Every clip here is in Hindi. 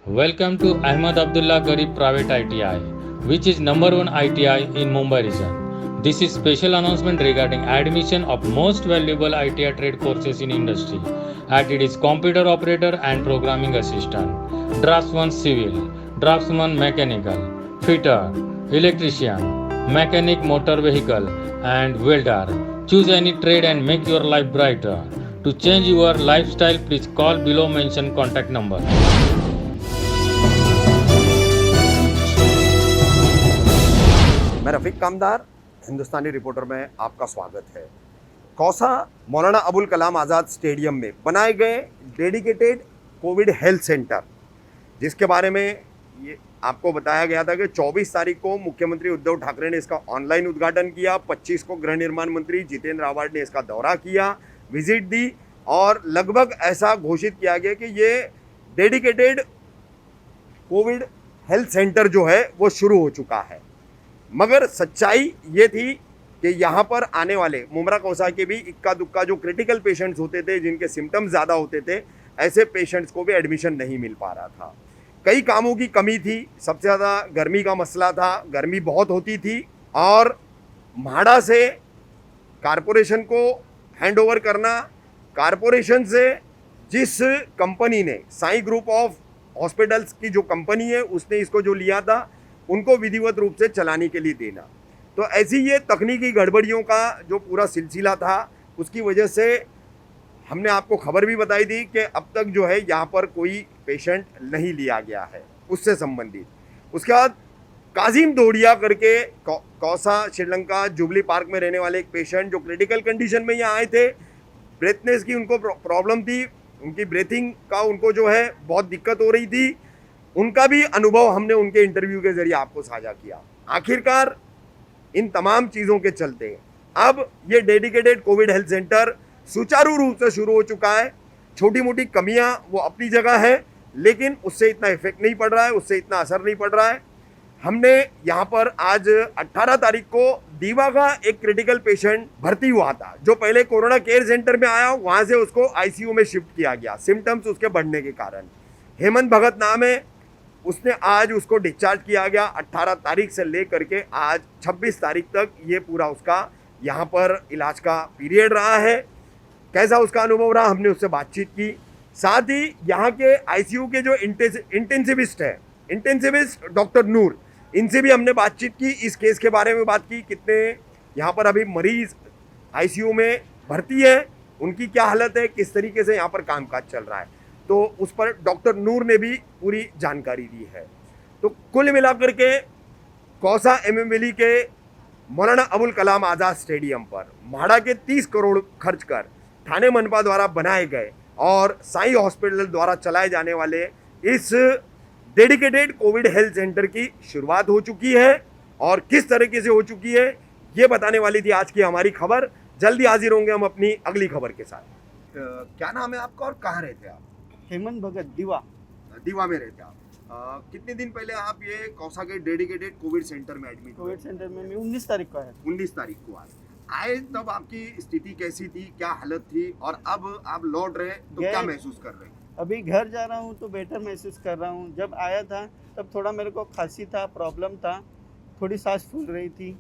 Welcome to Ahmad Abdullah Garib Private ITI, which is number one ITI in Mumbai region. This is special announcement regarding admission of most valuable ITI trade courses in industry. At it is computer operator and programming assistant, draftsman civil, draftsman mechanical, fitter, electrician, mechanic motor vehicle, and welder. Choose any trade and make your life brighter. To change your lifestyle, please call below mentioned contact number. मैं रफ़ीक कामदार, हिंदुस्तानी रिपोर्टर में आपका स्वागत है। कौसा मौलाना अबुल कलाम आज़ाद स्टेडियम में बनाए गए डेडिकेटेड कोविड हेल्थ सेंटर, जिसके बारे में ये आपको बताया गया था कि 24 तारीख को मुख्यमंत्री उद्धव ठाकरे ने इसका ऑनलाइन उद्घाटन किया, 25 को गृह निर्माण मंत्री जितेंद्र आव्हाड ने इसका दौरा किया, विजिट दी और लगभग ऐसा घोषित किया गया कि ये डेडिकेटेड कोविड हेल्थ सेंटर जो है वो शुरू हो चुका है। मगर सच्चाई ये थी कि यहाँ पर आने वाले मुमरा कौसा के भी इक्का दुक्का जो क्रिटिकल पेशेंट्स होते थे, जिनके सिम्टम्स ज़्यादा होते थे, ऐसे पेशेंट्स को भी एडमिशन नहीं मिल पा रहा था। कई कामों की कमी थी, सबसे ज़्यादा गर्मी का मसला था, गर्मी बहुत होती थी और म्हाडा से कारपोरेशन को हैंडओवर करना, कारपोरेशन से जिस कंपनी ने साई ग्रुप ऑफ हॉस्पिटल्स की जो कंपनी है उसने इसको जो लिया था उनको विधिवत रूप से चलाने के लिए देना। तो ऐसी ये तकनीकी गड़बड़ियों का जो पूरा सिलसिला था, उसकी वजह से हमने आपको खबर भी बताई थी कि अब तक जो है यहाँ पर कोई पेशेंट नहीं लिया गया है उससे संबंधित। उसके बाद काजिम दोड़िया करके कौसा श्रीलंका जुबली पार्क में रहने वाले एक पेशेंट जो क्रिटिकल कंडीशन में यहाँ आए थे, ब्रेथनेस की उनको प्रॉब्लम थी, उनकी ब्रीथिंग का उनको जो है बहुत दिक्कत हो रही थी, उनका भी अनुभव हमने उनके इंटरव्यू के जरिए आपको साझा किया। आखिरकार इन तमाम चीज़ों के चलते अब ये डेडिकेटेड कोविड हेल्थ सेंटर सुचारू रूप से शुरू हो चुका है। छोटी मोटी कमियां वो अपनी जगह है, लेकिन उससे इतना इफेक्ट नहीं पड़ रहा है, उससे इतना असर नहीं पड़ रहा है। हमने यहाँ पर आज 18 तारीख को दीवा का एक क्रिटिकल पेशेंट भर्ती हुआ था, जो पहले कोरोना केयर सेंटर में आया, वहाँ से उसको आईसीयू में शिफ्ट किया गया सिम्टम्स उसके बढ़ने के कारण। हेमंत भगत नाम है, उसने आज उसको डिस्चार्ज किया गया। 18 तारीख से लेकर के आज 26 तारीख तक ये पूरा उसका यहाँ पर इलाज का पीरियड रहा है। कैसा उसका अनुभव रहा, हमने उससे बातचीत की। साथ ही यहाँ के आईसीयू के जो इंटेंसिविस्ट है, इंटेंसिविस्ट डॉक्टर नूर, इनसे भी हमने बातचीत की, इस केस के बारे में बात की, कितने यहाँ पर अभी मरीज आईसीयू में भर्ती है, उनकी क्या हालत है, किस तरीके से यहाँ पर कामकाज चल रहा है, तो उस पर डॉक्टर नूर ने भी पूरी जानकारी दी है। तो कुल मिलाकर के कौसा एमएम वैली के मौलाना अबुल कलाम आज़ाद स्टेडियम पर म्हाडा के 30 करोड़ खर्च कर ठाणे मनपा द्वारा बनाए गए और साई हॉस्पिटल द्वारा चलाए जाने वाले इस डेडिकेटेड कोविड हेल्थ सेंटर की शुरुआत हो चुकी है और किस तरीके से हो चुकी है ये बताने वाली थी आज की हमारी खबर। जल्दी हाजिर होंगे हम अपनी अगली खबर के साथ। क्या नाम है आपका और कहाँ रहते हैं आप? हेमंत भगत दीवा में रहते हैं आप। कितने दिन पहले आप ये कौसा के डेडिकेटेड कोविड सेंटर में एडमिट कोविड सेंटर में मैं 19 तारीख को आया। 19 तारीख को आए तब आपकी स्थिति कैसी थी, क्या हालत थी, और अब आप लौट रहे तो क्या महसूस कर रहे हैं? अभी घर जा रहा हूँ तो बेटर महसूस कर रहा हूँ। जब आया था तब थोड़ा मेरे को खांसी था, प्रॉब्लम था, थोड़ी सांस फूल रही थी,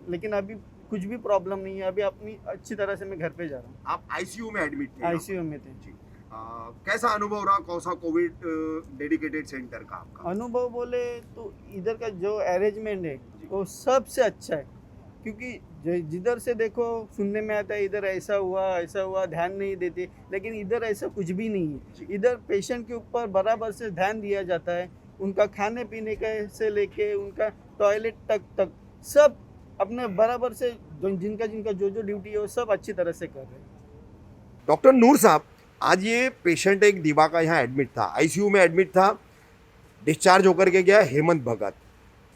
लेकिन अभी कुछ भी प्रॉब्लम नहीं है। अभी अपनी अच्छी तरह से मैं घर पे जा रहा हूँ। आप आईसीयू में एडमिट थे? आईसीयू में थे जी। कैसा अनुभव रहा कौसा कोविड डेडिकेटेड सेंटर का आपका? अनुभव बोले तो इधर का जो अरेंजमेंट है वो सबसे अच्छा है, क्योंकि जिधर से देखो सुनने में आता है इधर ऐसा हुआ, ध्यान नहीं देते, लेकिन इधर ऐसा कुछ भी नहीं है। इधर पेशेंट के ऊपर बराबर से ध्यान दिया जाता है, उनका खाने पीने के से लेके उनका टॉयलेट तक सब अपने बराबर से जिनका जो ड्यूटी है वो सब अच्छी तरह से कर रहे हैं। डॉक्टर नूर साहब, आज ये पेशेंट एक दीवा का यहाँ एडमिट था, आईसीयू में एडमिट था, डिस्चार्ज होकर के गया हेमंत भगत।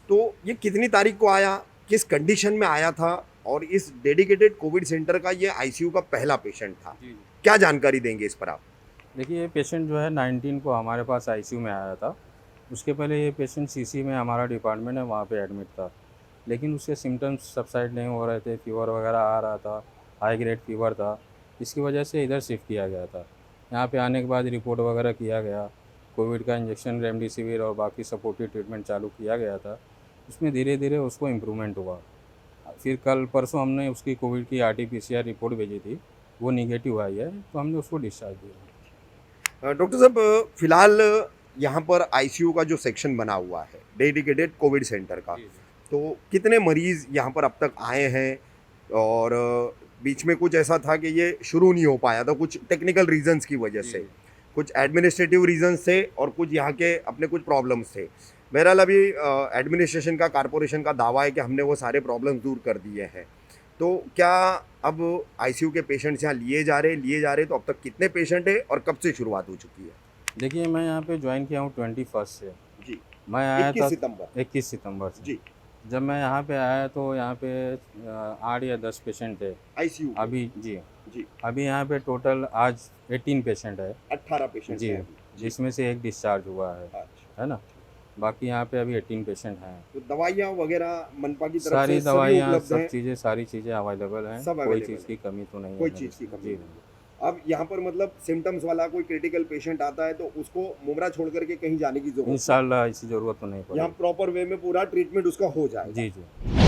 तो ये कितनी तारीख को आया, किस कंडीशन में आया था, और इस डेडिकेटेड कोविड सेंटर का ये आईसीयू का पहला पेशेंट था, क्या जानकारी देंगे इस पर आप? देखिए, ये पेशेंट जो है 19 को हमारे पास आईसीयू में आया था। उसके पहले ये पेशेंट सीसी में हमारा डिपार्टमेंट है वहाँ पे एडमिट था, लेकिन उसके सिम्टम्स सबसाइड नहीं हो रहे थे, फीवर वगैरह आ रहा था, हाई ग्रेड फीवर था, इसकी वजह से इधर शिफ्ट किया गया था। यहाँ पे आने के बाद रिपोर्ट वगैरह किया गया, कोविड का इंजेक्शन रेमडेसिविर और बाकी सपोर्टिव ट्रीटमेंट चालू किया गया था, उसमें धीरे धीरे उसको इम्प्रूवमेंट हुआ। फिर कल परसों हमने उसकी कोविड की RT-PCR रिपोर्ट भेजी थी, वो निगेटिव आई है, तो हमने उसको डिस्चार्ज दिया। डॉक्टर साहब, फिलहाल यहाँ पर आईसीयू का जो सेक्शन बना हुआ है डेडिकेटेड कोविड सेंटर का, तो कितने मरीज यहाँ पर अब तक आए हैं? और बीच में कुछ ऐसा था कि ये शुरू नहीं हो पाया था कुछ टेक्निकल रीजंस की वजह से, कुछ एडमिनिस्ट्रेटिव रीजंस थे और कुछ यहाँ के अपने कुछ प्रॉब्लम्स थे। बहरहाल अभी एडमिनिस्ट्रेशन का, कारपोरेशन का दावा है कि हमने वो सारे प्रॉब्लम्स दूर कर दिए हैं। तो क्या अब आईसीयू के पेशेंट्स यहाँ लिए जा रहे तो अब तक कितने पेशेंट है और कब से शुरुआत हो चुकी है? देखिए, मैं यहाँ पे ज्वाइन किया हूँ 21 से। जी, मैं आया 21 था सितंबर। 21 सितंबर से। जी, जब मैं यहाँ पे आया तो यहाँ पे 8 या 10 पेशेंट थे आईसीयू अभी। जी, जी, अभी यहाँ पे टोटल आज 18 पेशेंट है 18 पेशेंट जी, हैं अभी। जिसमें से एक डिस्चार्ज हुआ अच्छा, है ना। बाकी यहाँ पे अभी 18 पेशेंट हैं। तो दवाइयाँ वगैरह मनपा की तरफ सारी से सभी दवाइयाँ, उपलब्ध हैं? सारी चीज़ें अवेलेबल हैं, सब कोई available चीज़ की कमी तो नहीं है। कोई चीज़ की कमी जी नहीं है। अब यहाँ पर मतलब सिम्टम्स वाला कोई क्रिटिकल पेशेंट आता है तो उसको मुमरा छोड़ करके कहीं जाने की जरूरत इंशाल्लाह ऐसी ज़रूरत तो नहीं यहाँ पड़ेगी। प्रॉपर वे में पूरा ट्रीटमेंट उसका हो जाए। जी जी।